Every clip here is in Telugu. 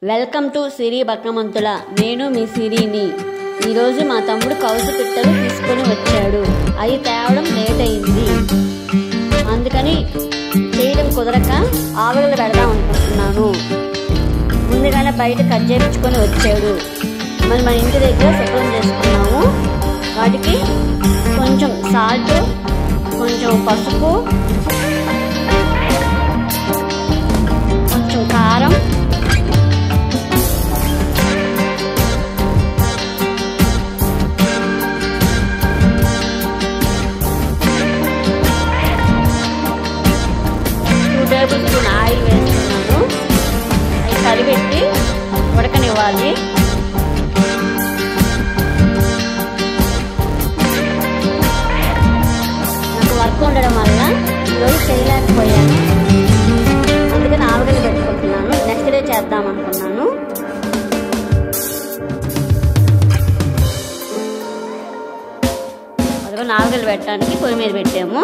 వెల్కమ్ టు సిరి బక్కమంతుల. నేను మీ సిరిని. ఈరోజు మా తమ్ముడు కౌసు పిట్టలు తీసుకొని వచ్చాడు. అవి తేవడం లేట్ అయింది, అందుకని చేయడం కుదరక ఆవులు పెడదాం అనుకుంటున్నాను. ముందుగానే బయట కట్ చేయించుకొని వచ్చాడు. మరి మన ఇంటి దగ్గర శుభ్రం చేసుకున్నాము. వాటికి కొంచెం సాల్ట్, కొంచెం పసుపు, కొంచెం కారం, టేబుల్ స్పూన్ ఆయిల్ వేస్తున్నాను. అవి కలిపెట్టి ఉడకనివ్వాలి. నాకు వర్క్ ఉండడం వల్ల ఈరోజు చేయలేకపోయాను, అందుకని ఆవగలు పెట్టుకుంటున్నాను. నెక్స్ట్ డే చేద్దాం అనుకున్నాను. అదిగో ఆవగలు పెట్టడానికి పొయ్యి మీద పెట్టాము.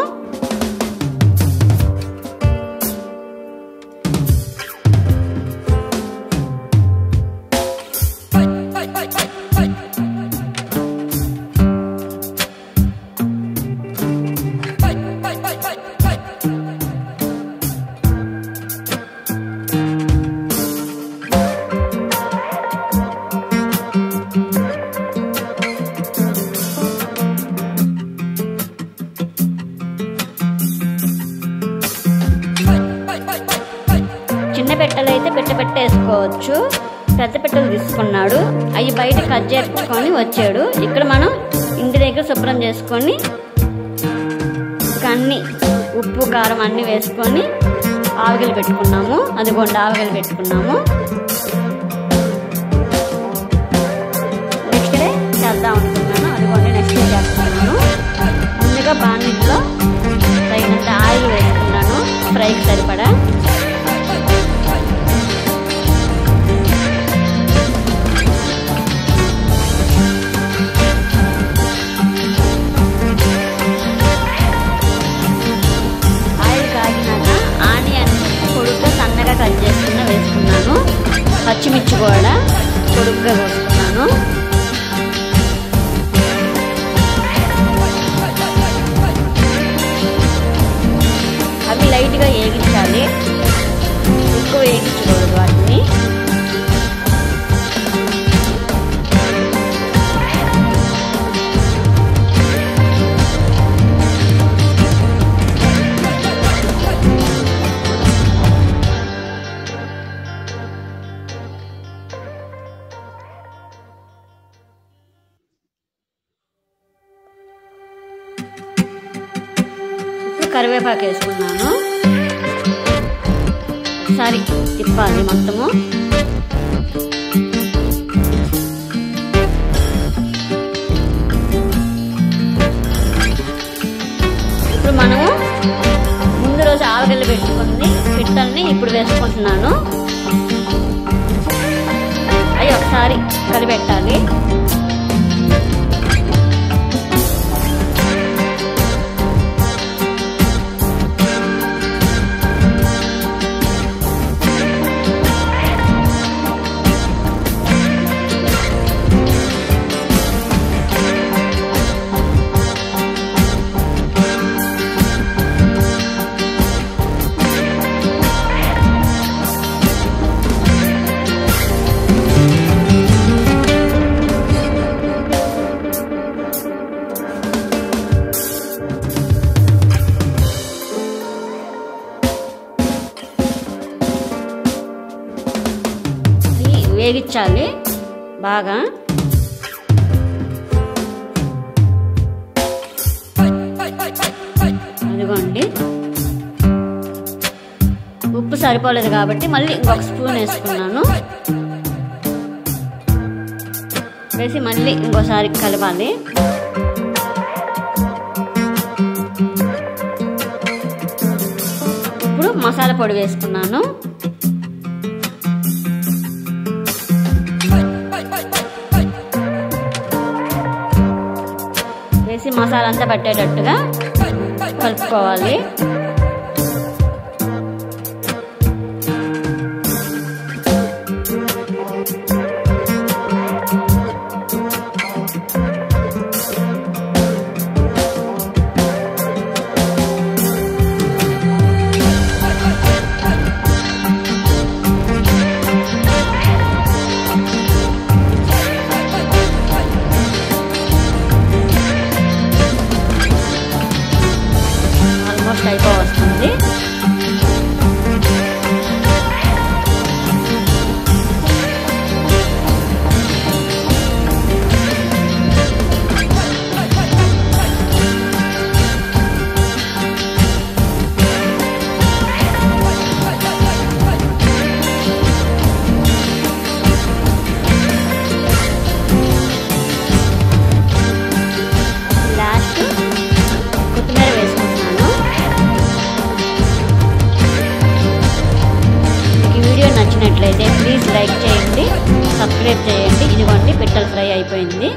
చిన్న పెట్టెలు అయితే పెట్టేసుకోవచ్చు. పెద్ద పెట్టెలు తీసుకున్నాడు. అవి బయట కట్ చేసుకొని వచ్చాడు. ఇక్కడ మనం ఇంటి దగ్గర శుభ్రం చేసుకొని అన్ని ఉప్పు కారం అన్నీ వేసుకొని ఆవగలు పెట్టుకున్నాము. అదిగోండి ఆవగలు పెట్టుకున్నాము. నెక్స్ట్ డే చేద్దాం అనుకున్నాను. అదిగోండి నెక్స్ట్ డే చేస్తున్నాను. ముందుగా బాండిలో తగినంత ఆయిల్ వేసుకున్నాను ఫ్రైకి సరిపడా. కట్ చేసుకున్న వేసుకున్నాను. పచ్చిమిర్చి కూడా పొడుగ్గా కోసుకున్నాను. అవి లైట్గా వేగించాలి, ఎక్కువ వేగించకూడదు వాటిని. కరివేపాకు వేసుకున్నాను. ఒకసారి తిప్పాలి మొత్తము. ఇప్పుడు మనము ముందు రోజు ఆవగల్లు పెట్టుకుంది పిట్టల్ని ఇప్పుడు వేసుకుంటున్నాను. అవి ఒకసారి కలిపెట్టాలి. వేగించాలి బాగా. అదిగోండి ఉప్పు సరిపోలేదు కాబట్టి మళ్ళీ ఇంకొక స్పూన్ వేసుకున్నాను. వేసి మళ్ళీ ఇంకోసారి కలపాలి. ఇప్పుడు మసాలా పొడి వేసుకున్నాను. వేసి మసాలా అంతా పట్టేటట్టుగా కలుపుకోవాలి. సబ్స్క్రైబ్ చేయండి. ఇదిగోండి పిట్టల ఫ్రై అయిపోయింది.